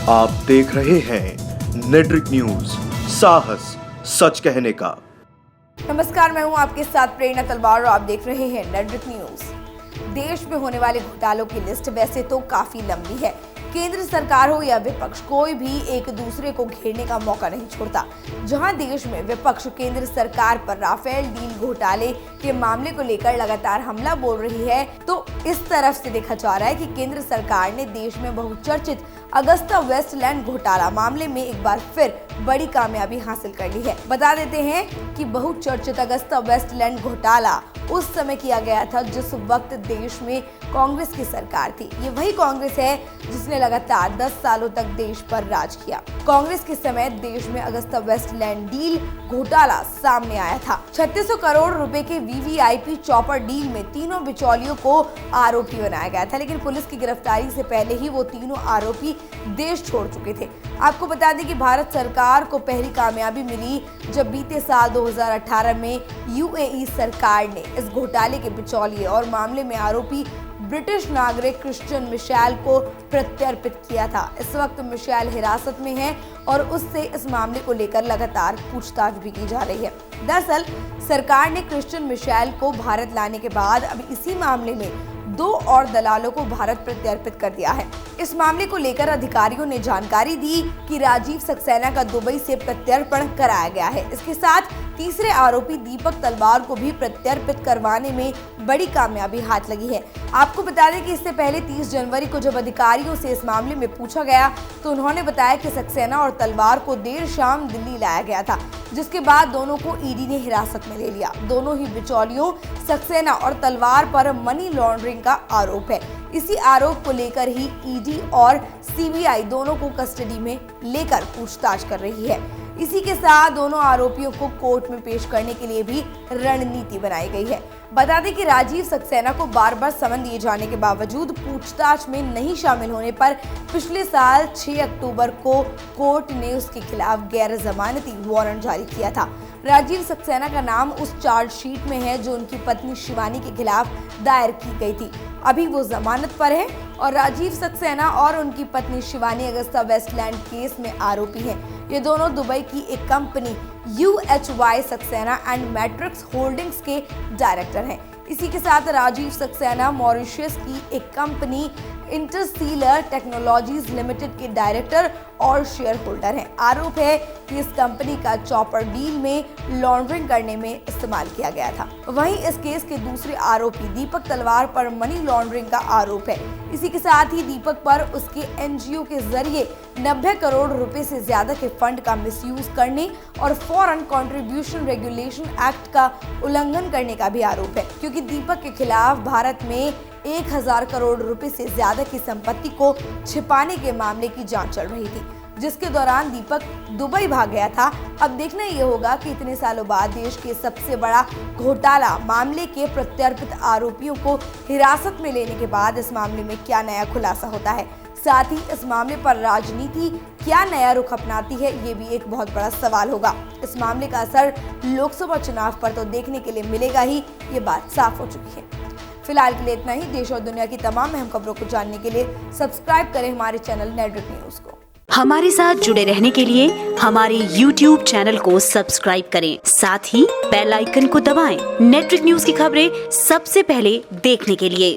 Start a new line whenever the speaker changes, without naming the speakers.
आप देख रहे हैं नेट्रिक न्यूज, साहस सच कहने का।
नमस्कार, मैं हूं आपके साथ प्रेरणा तलवार और आप देख रहे हैं नेट्रिक न्यूज। देश में होने वाले घोटालों की लिस्ट वैसे तो काफी लंबी है। केंद्र सरकार हो या विपक्ष, कोई भी एक दूसरे को घेरने का मौका नहीं छोड़ता। जहां देश में विपक्ष केंद्र सरकार पर राफेल डील घोटाले के मामले को लेकर लगातार हमला बोल रही है, तो इस तरफ से देखा जा रहा है कि केंद्र सरकार ने देश में बहुचर्चित अगस्ता वेस्टलैंड घोटाला मामले में एक बार फिर बड़ी कामयाबी हासिल कर ली है। बता देते हैं कि बहुचर्चित अगस्ता वेस्टलैंड घोटाला उस समय किया गया था जिस वक्त देश में कांग्रेस की सरकार थी। ये वही कांग्रेस है जिसने लगातार 10 सालों तक देश पर राज किया। कांग्रेस के समय देश में अगस्ता वेस्टलैंड डील घोटाला सामने आया था। 3600 करोड़ रुपए के वीवीआईपी चॉपर डील में तीनों बिचौलियों को आरोपी बनाया गया था, लेकिन पुलिस की गिरफ्तारी से पहले ही वो तीनों आरोपी देश छोड़ चुके थे। आपको बता दें कि भारत सरकार को पहली कामयाबी मिली जब बीते साल 2018 में यूएई सरकार ने इस घोटाले के बिचौलिए और मामले में आरोपी ब्रिटिश नागरिक क्रिश्चियन मिशेल को प्रत्यर्पित किया था। इस वक्त मिशेल हिरासत में है और उससे इस मामले को लेकर लगातार पूछताछ भी की जा रही है। दरअसल सरकार ने क्रिश्चियन मिशेल को भारत लाने के बाद अब इसी मामले में 2 और दलालों को भारत प्रत्यर्पित कर दिया है। इस मामले को लेकर अधिकारियों ने जानकारी दी कि राजीव सक्सेना का दुबई से प्रत्यर्पण कराया गया है। इसके साथ तीसरे आरोपी दीपक तलवार को भी प्रत्यर्पित करवाने में बड़ी कामयाबी हाथ लगी है। आपको बता दें कि इससे पहले 30 जनवरी को जब अधिकारियों से इस मामले में पूछा गया तो उन्होंने बताया कि सक्सेना और तलवार को देर शाम दिल्ली लाया गया था, जिसके बाद दोनों को ईडी ने हिरासत में ले लिया। दोनों ही बिचौलियों सक्सेना और तलवार पर मनी लॉन्ड्रिंग का आरोप है। इसी आरोप को लेकर ही ईडी और सीबीआई दोनों को कस्टडी में लेकर पूछताछ कर रही है। इसी के साथ दोनों आरोपियों को कोर्ट में पेश करने के लिए भी रणनीति बनाई गई है। बता दें कि राजीव सक्सेना को बार बार समन दिए जाने के बावजूद पूछताछ में नहीं शामिल होने पर पिछले साल 6 अक्टूबर को कोर्ट ने उसके खिलाफ गैर जमानती वारंट जारी किया था। राजीव सक्सेना का नाम उस चार्जशीट में है जो उनकी पत्नी शिवानी के खिलाफ दायर की गई थी। अभी वो जमानत पर है और राजीव सक्सेना और उनकी पत्नी शिवानी अगस्ता वेस्टलैंड केस में आरोपी हैं। ये दोनों दुबई की एक company UHY Saxena and matrix holdings के डायरेक्टर हैं। इसी के साथ राजीव सक्सेना मॉरिशस की एक कंपनी इंटरसीलर टेक्नोलॉजीज लिमिटेड के डायरेक्टर और शेयर होल्डर हैं। आरोप है कि इस कंपनी का चॉपर डील में लॉन्ड्रिंग करने में इस्तेमाल किया गया था। वहीं इस केस के दूसरे आरोपी दीपक तलवार पर मनी लॉन्ड्रिंग का आरोप है। इसी के साथ ही दीपक पर उसके एनजीओ के जरिए 90 करोड़ रुपए से ज्यादा के फंड का मिसयूज करने और फॉरेन कंट्रीब्यूशन रेगुलेशन एक्ट का उल्लंघन करने का भी आरोप है, क्योंकि दीपक के खिलाफ भारत में 1000 करोड़ रुपए से ज्यादा की संपत्ति को छिपाने के मामले की जांच चल रही थी, जिसके दौरान दीपक दुबई भाग गया था। अब देखना ये होगा कि इतने सालों बाद देश के सबसे बड़ा घोटाला मामले के प्रत्यर्पित आरोपियों को हिरासत में लेने के बाद इस मामले में क्या नया खुलासा होता है। साथ ही इस मामले पर राजनीति क्या नया रुख अपनाती है, ये भी एक बहुत बड़ा सवाल होगा। इस मामले का असर लोकसभा चुनाव पर तो देखने के लिए मिलेगा ही, ये बात साफ हो चुकी है। फिलहाल के लिए इतना ही। देश और दुनिया की तमाम अहम खबरों को जानने के लिए सब्सक्राइब करें हमारे चैनल नेट्रिक न्यूज को।
हमारे साथ जुड़े रहने के लिए हमारे YouTube चैनल को सब्सक्राइब करें, साथ ही बेल आइकन को दबाएं। नेट्रिक न्यूज की खबरें सबसे पहले देखने के लिए।